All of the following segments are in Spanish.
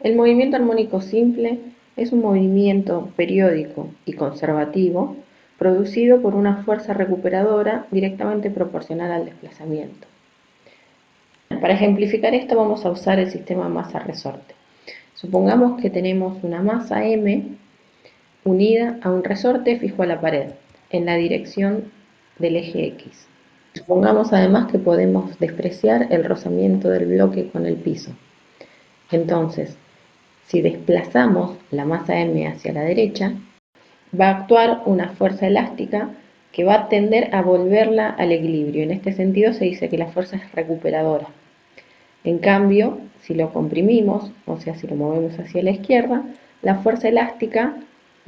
El movimiento armónico simple es un movimiento periódico y conservativo producido por una fuerza recuperadora directamente proporcional al desplazamiento. Para ejemplificar esto vamos a usar el sistema masa-resorte. Supongamos que tenemos una masa M unida a un resorte fijo a la pared, en la dirección del eje X. Supongamos además que podemos despreciar el rozamiento del bloque con el piso. Entonces, si desplazamos la masa M hacia la derecha, va a actuar una fuerza elástica que va a tender a volverla al equilibrio. En este sentido se dice que la fuerza es recuperadora. En cambio, si lo comprimimos, o sea, si lo movemos hacia la izquierda, la fuerza elástica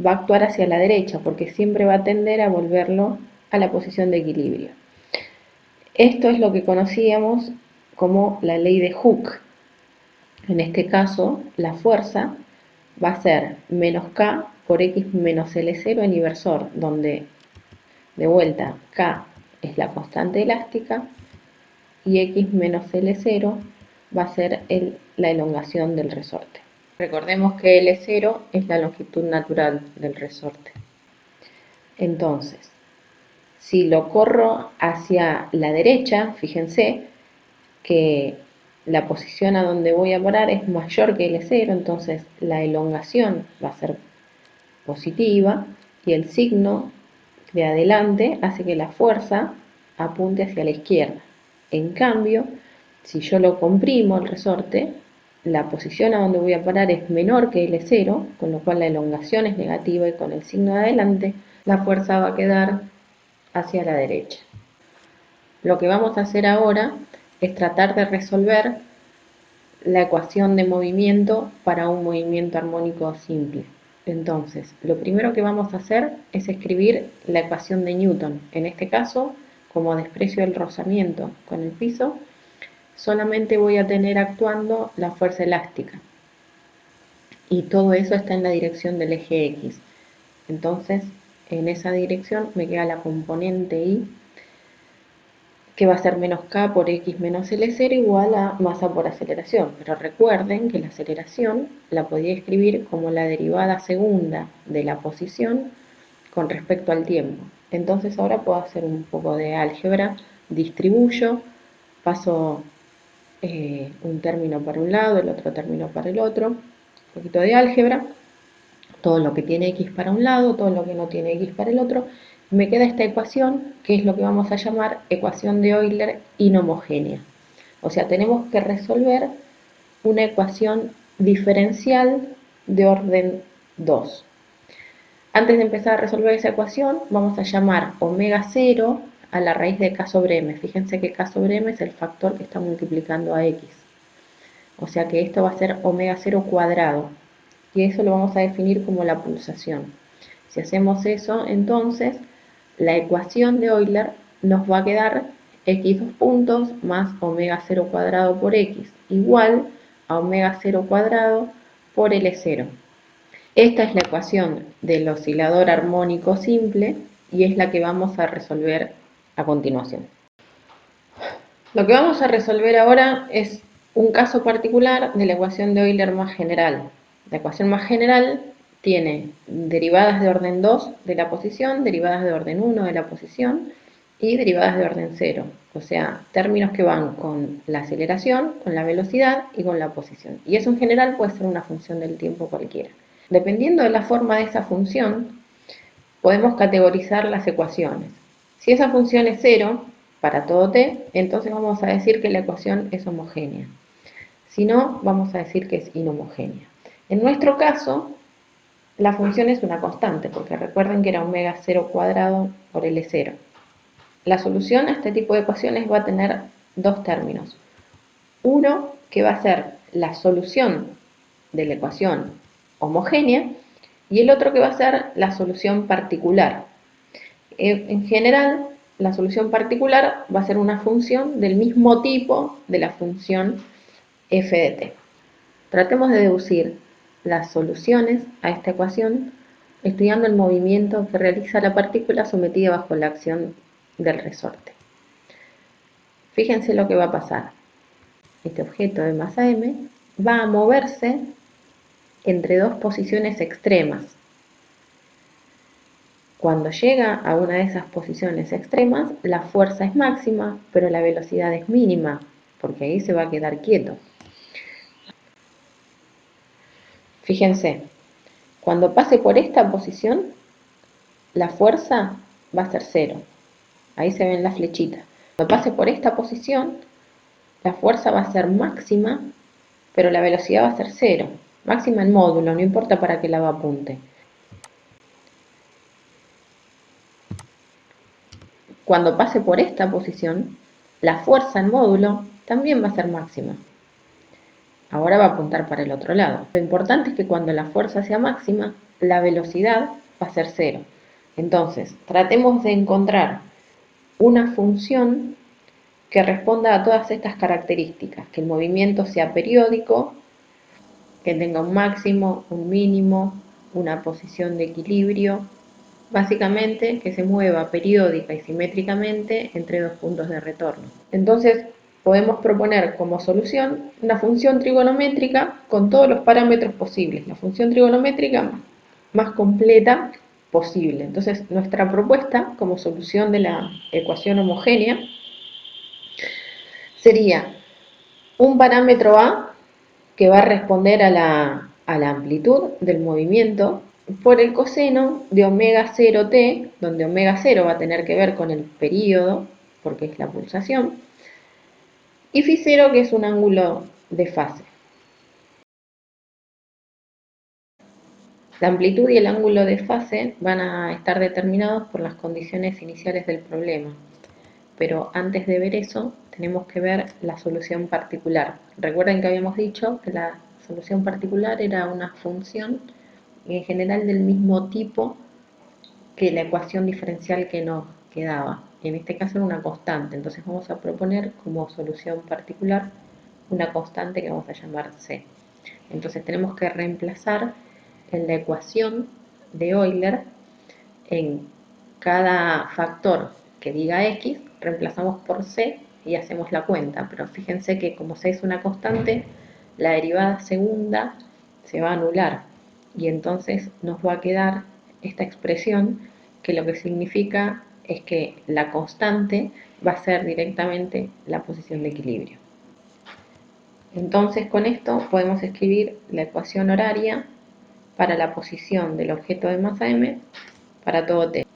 va a actuar hacia la derecha, porque siempre va a tender a volverlo a la posición de equilibrio. Esto es lo que conocíamos como la ley de Hooke. En este caso, la fuerza va a ser menos K por X menos L0 en inversor, donde de vuelta K es la constante elástica y X menos L0 va a ser la elongación del resorte. Recordemos que L0 es la longitud natural del resorte. Entonces, si lo corro hacia la derecha, fíjense que la posición a donde voy a parar es mayor que L0, entonces la elongación va a ser positiva y el signo de adelante hace que la fuerza apunte hacia la izquierda. En cambio, si yo lo comprimo el resorte, la posición a donde voy a parar es menor que L0, con lo cual la elongación es negativa y con el signo de adelante la fuerza va a quedar hacia la derecha. Lo que vamos a hacer ahora es tratar de resolver la ecuación de movimiento para un movimiento armónico simple. Entonces, lo primero que vamos a hacer es escribir la ecuación de Newton. En este caso, como desprecio el rozamiento con el piso, solamente voy a tener actuando la fuerza elástica. Y todo eso está en la dirección del eje X. Entonces, en esa dirección me queda la componente Y, que va a ser menos K por X menos L0 igual a masa por aceleración. Pero recuerden que la aceleración la podía escribir como la derivada segunda de la posición con respecto al tiempo. Entonces ahora puedo hacer un poco de álgebra, distribuyo, paso un término para un lado, el otro término para el otro, un poquito de álgebra, todo lo que tiene X para un lado, todo lo que no tiene X para el otro. Me queda esta ecuación, que es lo que vamos a llamar ecuación de Euler inhomogénea. O sea, tenemos que resolver una ecuación diferencial de orden 2. Antes de empezar a resolver esa ecuación, vamos a llamar omega 0 a la raíz de K sobre M. Fíjense que K sobre M es el factor que está multiplicando a X. O sea que esto va a ser omega 0 cuadrado. Y eso lo vamos a definir como la pulsación. Si hacemos eso, entonces la ecuación de Euler nos va a quedar x dos puntos más omega 0 cuadrado por x igual a omega 0 cuadrado por L0. Esta es la ecuación del oscilador armónico simple y es la que vamos a resolver a continuación. Lo que vamos a resolver ahora es un caso particular de la ecuación de Euler más general. La ecuación más general tiene derivadas de orden 2 de la posición, derivadas de orden 1 de la posición y derivadas de orden 0. O sea, términos que van con la aceleración, con la velocidad y con la posición. Y eso en general puede ser una función del tiempo cualquiera. Dependiendo de la forma de esa función, podemos categorizar las ecuaciones. Si esa función es 0 para todo t, entonces vamos a decir que la ecuación es homogénea. Si no, vamos a decir que es inhomogénea. En nuestro caso, la función es una constante, porque recuerden que era omega 0 cuadrado por L0. La solución a este tipo de ecuaciones va a tener dos términos. Uno que va a ser la solución de la ecuación homogénea y el otro que va a ser la solución particular. En general, la solución particular va a ser una función del mismo tipo de la función f de t. Tratemos de deducir las soluciones a esta ecuación estudiando el movimiento que realiza la partícula sometida bajo la acción del resorte. Fíjense lo que va a pasar. Este objeto de masa m va a moverse entre dos posiciones extremas. Cuando llega a una de esas posiciones extremas, la fuerza es máxima, pero la velocidad es mínima, porque ahí se va a quedar quieto. Fíjense, cuando pase por esta posición, la fuerza va a ser cero. Ahí se ven las flechitas. Cuando pase por esta posición, la fuerza va a ser máxima, pero la velocidad va a ser cero. Máxima en módulo, no importa para qué lado apunte. Cuando pase por esta posición, la fuerza en módulo también va a ser máxima. Ahora va a apuntar para el otro lado. Lo importante es que cuando la fuerza sea máxima, la velocidad va a ser cero. Entonces, tratemos de encontrar una función que responda a todas estas características, que el movimiento sea periódico, que tenga un máximo, un mínimo, una posición de equilibrio, básicamente que se mueva periódica y simétricamente entre dos puntos de retorno. Entonces, podemos proponer como solución una función trigonométrica con todos los parámetros posibles, la función trigonométrica más completa posible. Entonces, nuestra propuesta como solución de la ecuación homogénea sería un parámetro A que va a responder a la amplitud del movimiento por el coseno de omega 0t, donde omega 0 va a tener que ver con el período, porque es la pulsación, y phi 0 que es un ángulo de fase. La amplitud y el ángulo de fase van a estar determinados por las condiciones iniciales del problema, pero antes de ver eso tenemos que ver la solución particular. Recuerden que habíamos dicho que la solución particular era una función en general del mismo tipo que la ecuación diferencial que nos quedaba. En este caso era una constante, entonces vamos a proponer como solución particular una constante que vamos a llamar C. Entonces tenemos que reemplazar en la ecuación de Euler, en cada factor que diga X, reemplazamos por C y hacemos la cuenta. Pero fíjense que como C es una constante, la derivada segunda se va a anular y entonces nos va a quedar esta expresión que lo que significa es que la constante va a ser directamente la posición de equilibrio. Entonces con esto podemos escribir la ecuación horaria para la posición del objeto de masa m para todo t.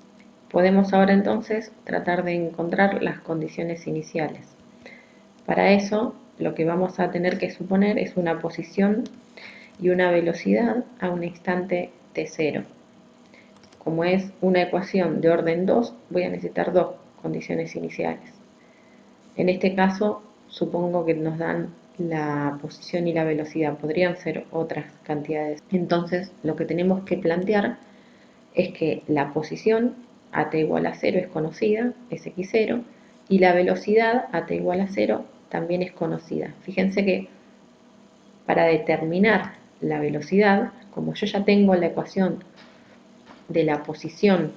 Podemos ahora entonces tratar de encontrar las condiciones iniciales. Para eso lo que vamos a tener que suponer es una posición y una velocidad a un instante t0. Como es una ecuación de orden 2, voy a necesitar dos condiciones iniciales. En este caso, supongo que nos dan la posición y la velocidad, podrían ser otras cantidades. Entonces, lo que tenemos que plantear es que la posición a t igual a 0 es conocida, es x0, y la velocidad a t igual a 0 también es conocida. Fíjense que para determinar la velocidad, como yo ya tengo la ecuación de la posición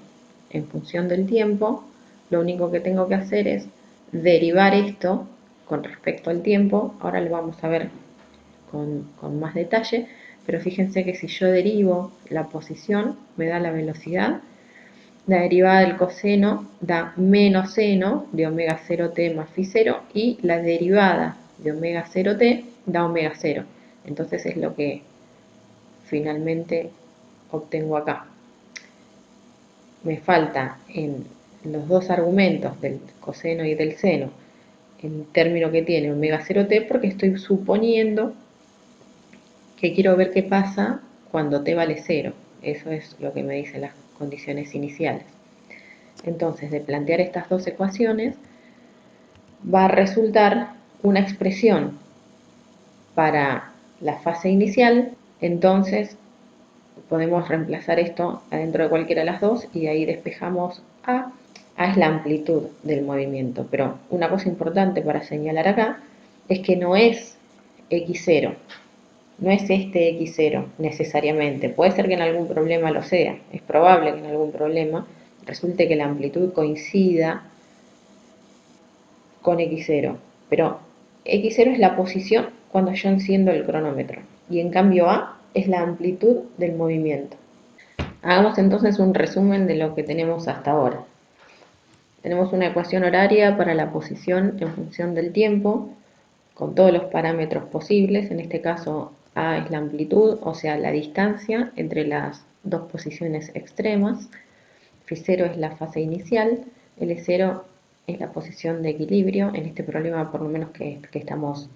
en función del tiempo, lo único que tengo que hacer es derivar esto con respecto al tiempo. Ahora lo vamos a ver con más detalle, pero fíjense que si yo derivo la posición me da la velocidad, la derivada del coseno da menos seno de omega 0t más phi 0 y la derivada de omega 0t da omega 0. Entonces es lo que finalmente obtengo acá. Me falta en los dos argumentos del coseno y del seno el término que tiene omega 0t porque estoy suponiendo que quiero ver qué pasa cuando t vale 0. Eso es lo que me dicen las condiciones iniciales. Entonces, de plantear estas dos ecuaciones, va a resultar una expresión para la fase inicial. Entonces, podemos reemplazar esto adentro de cualquiera de las dos y ahí despejamos A. A es la amplitud del movimiento, pero una cosa importante para señalar acá es que no es x0, no es este x0 necesariamente. Puede ser que en algún problema lo sea, es probable que en algún problema resulte que la amplitud coincida con x0, pero x0 es la posición cuando yo enciendo el cronómetro y en cambio A es la amplitud del movimiento. Hagamos entonces un resumen de lo que tenemos hasta ahora. Tenemos una ecuación horaria para la posición en función del tiempo, con todos los parámetros posibles. En este caso, A es la amplitud, o sea, la distancia entre las dos posiciones extremas. Φ0 es la fase inicial, L0 es la posición de equilibrio, en este problema por lo menos que estamos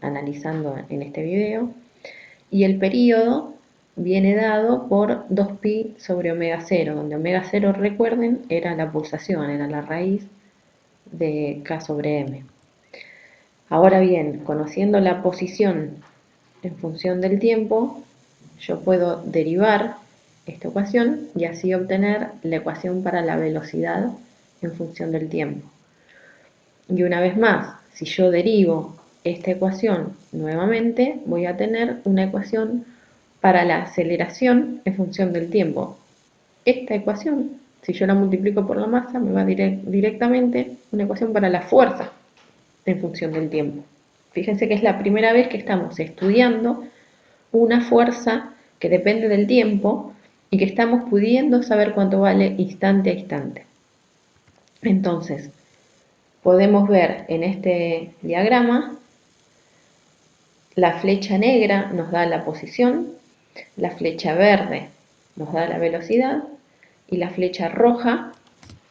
analizando en este video. Y el periodo viene dado por 2pi sobre omega 0, donde omega 0, recuerden, era la pulsación, era la raíz de k sobre m. Ahora bien, conociendo la posición en función del tiempo, yo puedo derivar esta ecuación y así obtener la ecuación para la velocidad en función del tiempo. Y una vez más, si yo derivo esta ecuación nuevamente, voy a tener una ecuación para la aceleración en función del tiempo. Esta ecuación, si yo la multiplico por la masa, me va directamente una ecuación para la fuerza en función del tiempo. Fíjense que es la primera vez que estamos estudiando una fuerza que depende del tiempo y que estamos pudiendo saber cuánto vale instante a instante. Entonces, podemos ver en este diagrama, la flecha negra nos da la posición, la flecha verde nos da la velocidad y la flecha roja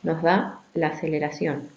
nos da la aceleración.